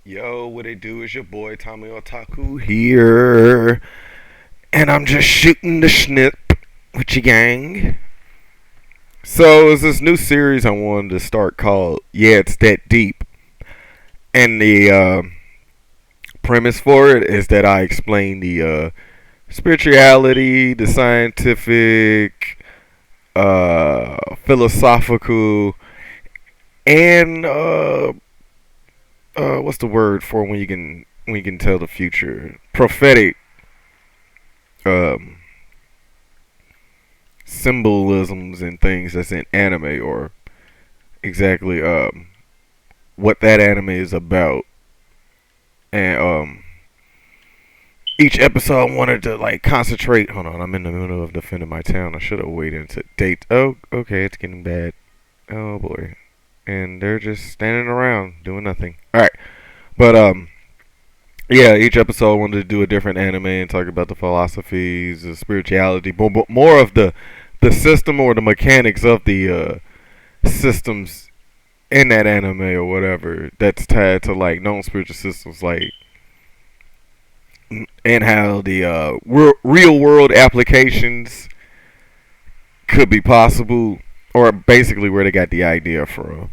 Yo, what it do is your boy Tommy Otaku here, and I'm just shooting the snip with your gang. So, it's this new series I wanted to start called Yeah, It's That Deep, and the premise for it is that I explain the spirituality, the scientific, philosophical, and what's the word for when you can tell the future? Prophetic um, symbolisms and things that's in anime, or exactly what that anime is about. And each episode I wanted to like concentrate. Hold on, I'm in the middle of defending my town. I should have waited until date. Oh, okay, it's getting bad. Oh boy, and they're just standing around doing nothing. All right, but yeah, each episode I wanted to do a different anime and talk about the philosophies, the spirituality, but more of the system or the mechanics of the systems in that anime or whatever that's tied to like known spiritual systems, like and how the real world applications could be possible, or basically where they got the idea from.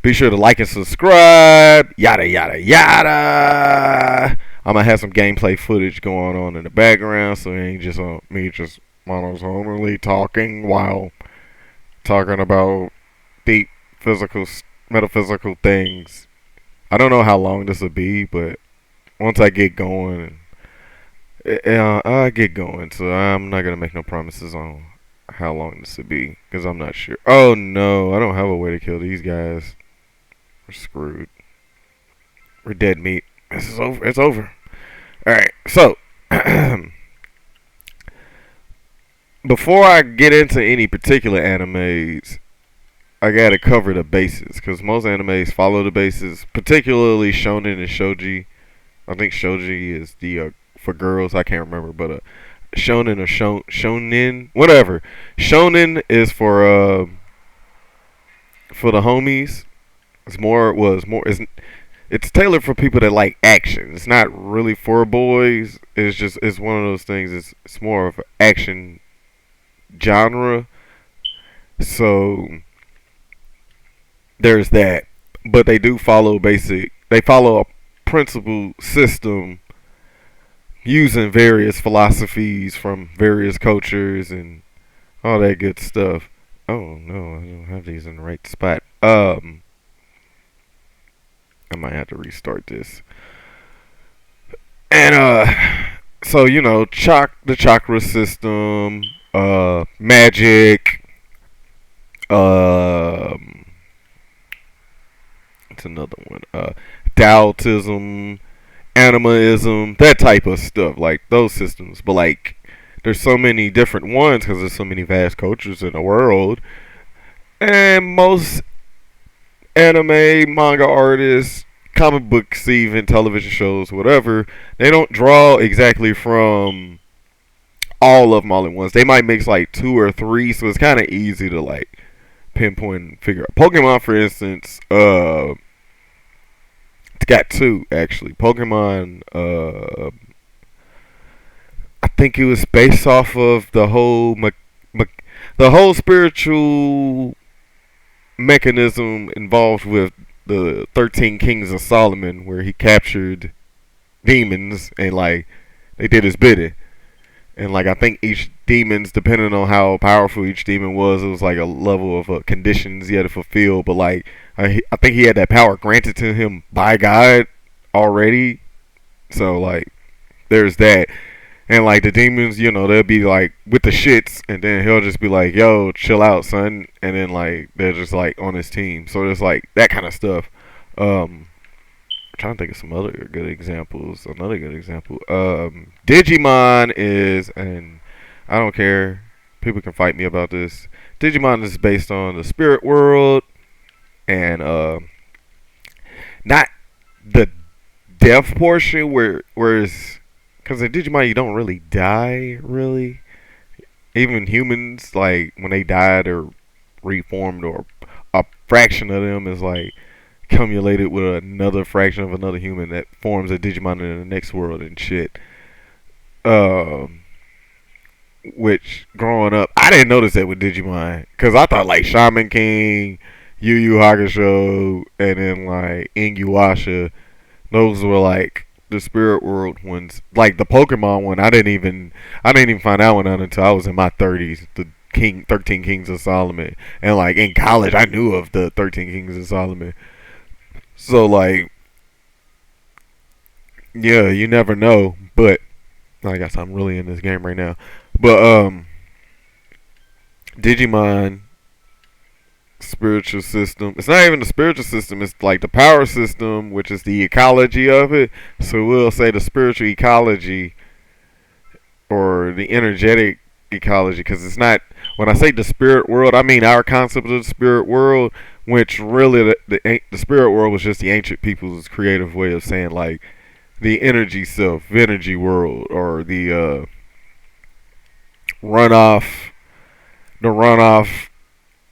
Be sure to like and subscribe. Yada yada yada. I'm gonna have some gameplay footage going on in the background, so it ain't just me just monotonely talking while talking about deep physical, metaphysical things. I don't know how long this will be, but once I get going, I get going. So I'm not gonna make no promises on how long this will be because I'm not sure. Oh no, I don't have a way to kill these guys. We're screwed. We're dead meat. This is over. It's over. All right. So before I get into any particular animes, I gotta cover the bases because most animes follow the bases, particularly shonen and shoji. I think shoji is the for girls. I can't remember, but shonen or shonen, whatever. Shonen is for the homies. It's tailored for people that like action. It's not really for boys. It's one of those things. It's more of an action genre. So there's that, but they do follow basic. They follow a principle system using various philosophies from various cultures and all that good stuff. Oh no, I don't have these in the right spot. I might have to restart this. And so the chakra system, magic, um, it's another one. Taoism, animism, that type of stuff, like those systems. But like, there's so many different ones because there's so many vast cultures in the world, and most anime, manga artists, comic books, even television shows, whatever, they don't draw exactly from all of them all at once. They might mix like two or three, so it's kind of easy to like pinpoint and figure out. Pokemon, for instance, it's got two actually. Pokemon, I think it was based off of the whole spiritual mechanism involved with the 13 Kings of Solomon, where he captured demons and like they did his bidding. And like I think each demons, depending on how powerful each demon was, it was like a level of conditions he had to fulfill. But like I think he had that power granted to him by God already. So like there's that. And like the demons, they'll be like with the shits, and then he'll just be like, "Yo, chill out, son," and then like they're just like on his team. So there's like that kind of stuff. I'm trying to think of some other good examples. Another good example, Digimon is, and I don't care. People can fight me about this. Digimon is based on the spirit world, and not the death portion, whereas because in Digimon you don't really die, really. Even humans, like when they die, they're reformed, or a fraction of them is like cumulated with another fraction of another human that forms a Digimon in the next world and shit. Um, which growing up, I didn't notice that with Digimon because I thought like Shaman King, Yu Yu Hakusho, and then like Inuyasha. Those were like the spirit world ones. Like the Pokemon one, I didn't even find that one out until I was in my 30s. The 13 Kings of Solomon, and like in college, I knew of the 13 Kings of Solomon. So like, yeah, you never know. But I guess I'm really in this game right now. But Digimon spiritual system. It's not even the spiritual system. It's like the power system, which is the ecology of it. So we'll say the spiritual ecology or the energetic ecology, because it's not. When I say the spirit world, I mean our concept of the spirit world, which really the spirit world was just the ancient people's creative way of saying like the energy self, energy world, or the runoff, the runoff,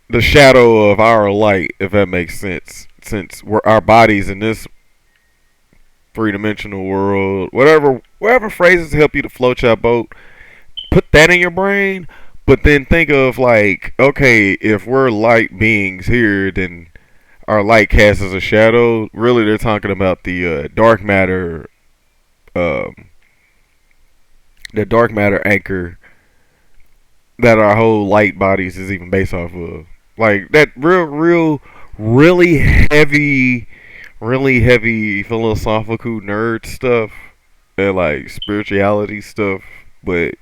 the shadow of our light, if that makes sense. Since we're our bodies in this three-dimensional world, whatever phrases help you to float your boat, put that in your brain. But then think of like, okay, if we're light beings here, then our light casts as a shadow. Really, they're talking about um, the dark matter anchor that our whole light bodies is even based off of. Like that really heavy philosophical nerd stuff and like spirituality stuff, but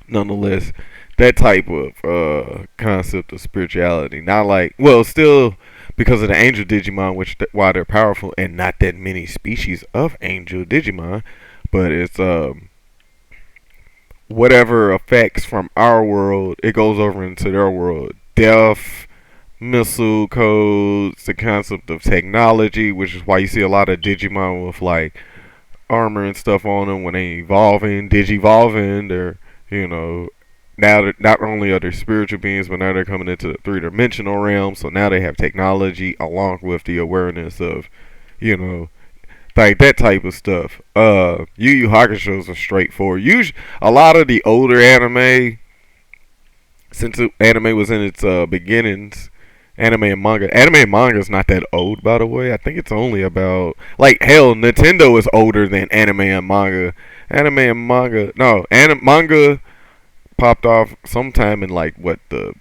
nonetheless, that type of concept of spirituality. Not like, well, still because of the angel Digimon, which why they're powerful, and not that many species of angel Digimon, but it's whatever effects from our world, it goes over into their world. Death, missile codes, the concept of technology, which is why you see a lot of Digimon with like armor and stuff on them when they evolving, digivolving. They're, you know, now not only are they spiritual beings, but now they're coming into the three-dimensional realm. So now they have technology along with the awareness of, you know, like that type of stuff. Yu Yu Hakusho is straightforward. Usually, a lot of the older anime, since anime was in its beginnings, anime and manga is not that old, by the way. I think it's only about like hell. Nintendo is older than anime and manga. Anime and manga, no, manga popped off sometime in like what the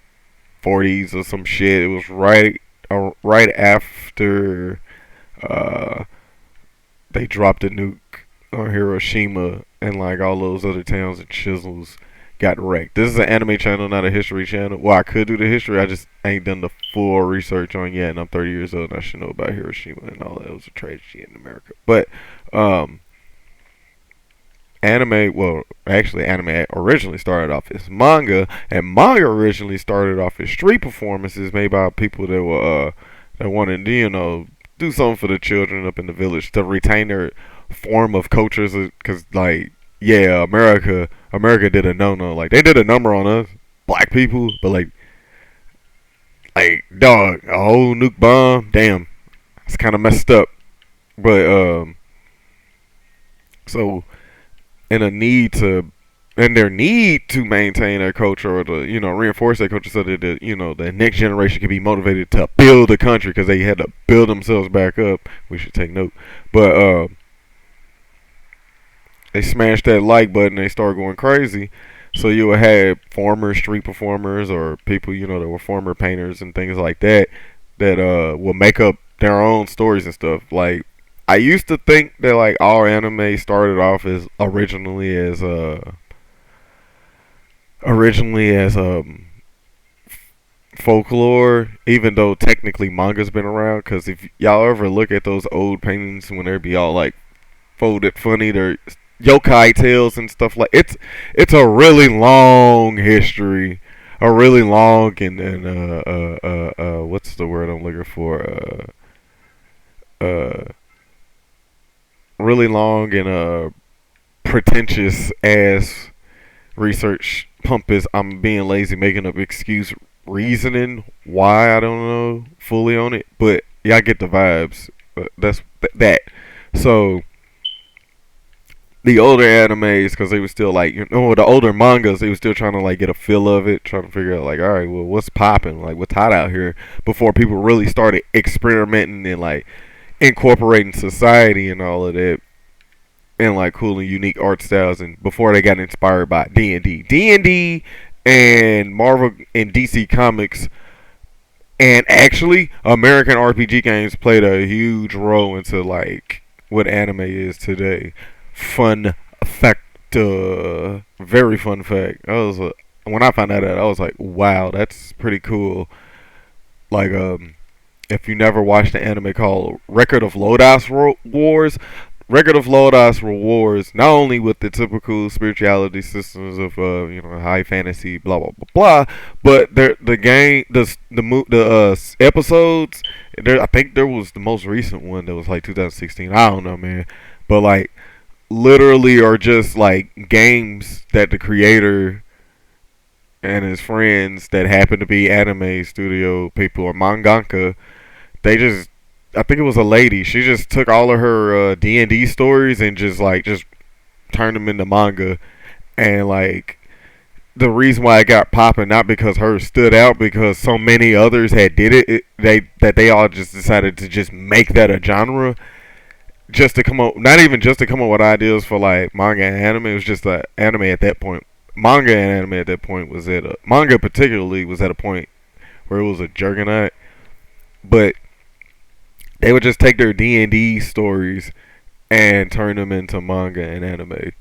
40s or some shit. It was right after uh, they dropped a nuke on Hiroshima, and like all those other towns and chisels got wrecked. This is an anime channel, not a history channel. Well, I could do the history, I just ain't done the full research on yet, and I'm 30 years old and I should know about Hiroshima and all that. It was a tragedy in America. But um anime originally started off as manga, and manga originally started off as street performances made by people that were that wanted to, do something for the children up in the village to retain their form of cultures. Because like, yeah, America did a no, like they did a number on us black people, but like dog, a whole nuke bomb, damn, it's kind of messed up. But so in a need to and their need to maintain their culture, or to reinforce their culture, so that the next generation can be motivated to build the country, because they had to build themselves back up. We should take note. But they smashed that like button, they started going crazy. So you would have former street performers, or people that were former painters and things like that, that will make up their own stories and stuff. Like, I used to think that like all anime started off as originally as folklore, even though technically manga's been around. Because if y'all ever look at those old paintings when they be all like folded funny, they're yokai tales and stuff, like it's a really long history, a really long and what's the word I'm looking for, really long and pretentious ass research pompous. I'm being lazy, making up excuse reasoning why I don't know fully on it, but Yeah, I get the vibes. That's that. So the older animes, because they were still like, the older mangas, they were still trying to like get a feel of it, trying to figure out like, all right, well, what's popping, like what's hot out here, before people really started experimenting and like incorporating society and all of that, and like cool and unique art styles, and before they got inspired by D&D and Marvel and DC Comics. And actually, American RPG games played a huge role into like what anime is today. Fun fact, very fun fact. When I found that out, I was like, wow, that's pretty cool. Like, if you never watched an anime called Record of Lodoss Wars, Record of Lodoss Wars, not only with the typical spirituality systems of high fantasy, blah blah blah blah, but the game, the episodes. There, I think there was the most recent one that was like 2016. I don't know, man, but like literally are just like games that the creator and his friends that happen to be anime studio people or mangaka, they just, I think it was a lady. She just took all of her D&D stories and just turned them into manga. And like the reason why it got popping, not because hers stood out, because so many others had did they all just decided to just make that a genre, just to come up, not even just to come up with ideas for like manga and anime. It was just anime at that point. Manga and anime at that point was at a manga particularly was at a point where it was a juggernaut, but they would just take their D&D stories and turn them into manga and anime.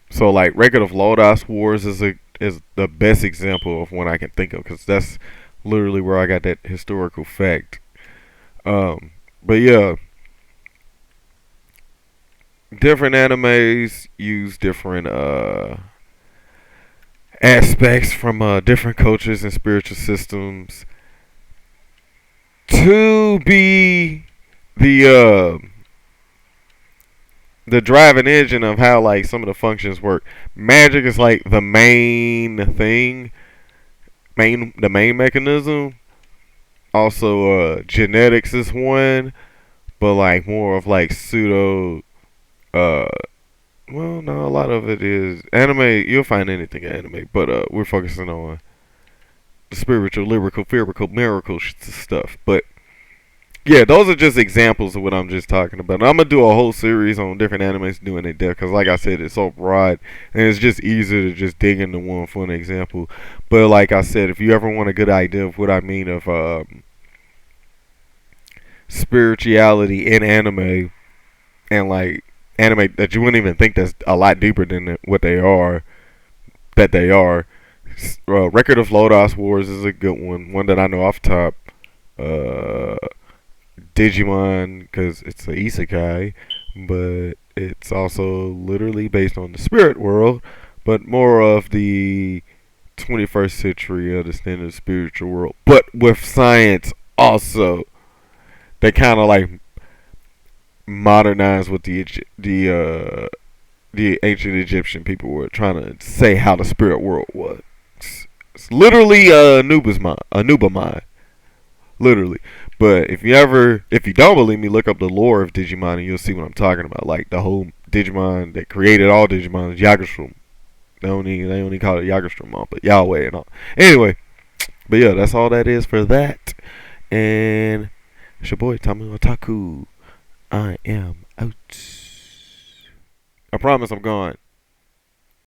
So like Record of Lodoss Wars is the best example of one I can think of, because that's literally where I got that historical fact. But yeah, different animes use different aspects from different cultures and spiritual systems to be the the driving engine of how like some of the functions work. Magic is like the main thing, the main mechanism. Also, genetics is one, but like more of like pseudo. Uh, well, no, a lot of it is anime. You'll find anything in anime, but we're focusing on the spiritual, lyrical, lyrical, miracle stuff. But yeah, those are just examples of what I'm just talking about. And I'm gonna do a whole series on different animes doing it there, because, like I said, it's so broad and it's just easier to just dig into one for an example. But like I said, if you ever want a good idea of what I mean of spirituality in anime, and like anime that you wouldn't even think that's a lot deeper than what they are, that they are. Record of Lodoss Wars is a good one. One that I know off top. Uh, Digimon, because it's a isekai, but it's also literally based on the spirit world, but more of the 21st century understanding of the spiritual world, but with science also. They kind of like modernized what the ancient Egyptian people were trying to say how the spirit world was. It's literally Anubis mind, literally. But if you don't believe me, look up the lore of Digimon and you'll see what I'm talking about. Like the whole Digimon that created all Digimon is Yggdrasil. They only call it Yggdrasil, but Yahweh and all. Anyway, but yeah, that's all that is for that. And it's your boy Tommy Otaku. I am out. I promise I'm gone.